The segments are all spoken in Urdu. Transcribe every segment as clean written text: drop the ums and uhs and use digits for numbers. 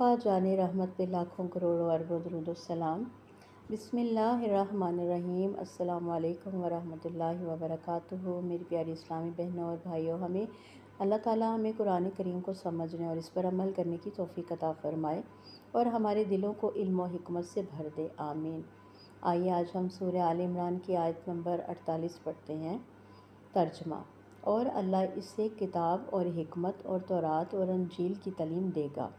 مصطفیٰ جان رحمت پہ لاکھوں کروڑوں اربوں درود السلام۔ بسم اللہ الرحمن الرحیم۔ السلام علیکم ورحمۃ اللہ وبرکاتہ۔ میری پیاری اسلامی بہنوں اور بھائیوں، اللہ تعالیٰ ہمیں قرآن کریم کو سمجھنے اور اس پر عمل کرنے کی توفیق عطا فرمائے اور ہمارے دلوں کو علم و حکمت سے بھر دے، آمین۔ آئیے آج ہم سورہ آل عمران کی آیت نمبر 48 پڑھتے ہیں۔ ترجمہ: اور اللہ اسے کتاب اور حکمت اور تورات اور انجیل کی تعلیم دے گا۔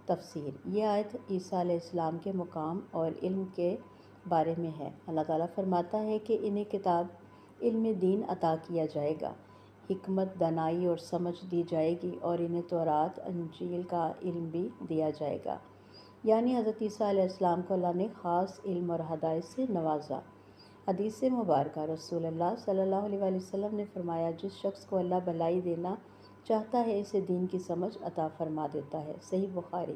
تفسیر: یہ آیت عیسیٰ علیہ السلام کے مقام اور علم کے بارے میں ہے۔ اللہ تعالیٰ فرماتا ہے کہ انہیں کتاب علم دین عطا کیا جائے گا، حکمت، دانائی اور سمجھ دی جائے گی، اور انہیں تورات انجیل کا علم بھی دیا جائے گا۔ یعنی حضرت عیسیٰ علیہ السلام کو اللہ نے خاص علم اور ہدایت سے نوازا۔ حدیث مبارکہ: رسول اللہ صلی اللہ علیہ وآلہ وسلم نے فرمایا، جس شخص کو اللہ بھلائی دینا چاہتا ہے اسے دین کی سمجھ عطا فرما دیتا ہے۔ صحیح بخاری۔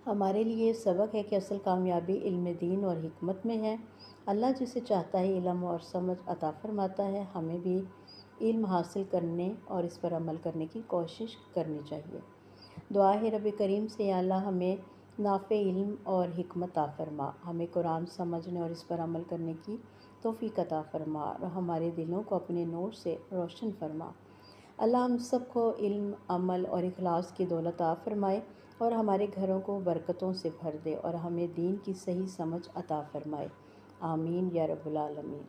ہمارے لیے یہ سبق ہے کہ اصل کامیابی علم دین اور حکمت میں ہے۔ اللہ جسے چاہتا ہے علم اور سمجھ عطا فرماتا ہے۔ ہمیں بھی علم حاصل کرنے اور اس پر عمل کرنے کی کوشش کرنی چاہیے۔ دعا ہے رب کریم سے، یا اللہ ہمیں نافع علم اور حکمت عطا فرما، ہمیں قرآن سمجھنے اور اس پر عمل کرنے کی توفیق عطا فرما اور ہمارے دلوں کو اپنے نور سے روشن فرما۔ اللہ ہم سب کو علم، عمل اور اخلاص کی دولت عطا فرمائے اور ہمارے گھروں کو برکتوں سے بھر دے اور ہمیں دین کی صحیح سمجھ عطا فرمائے، آمین یا رب العالمین۔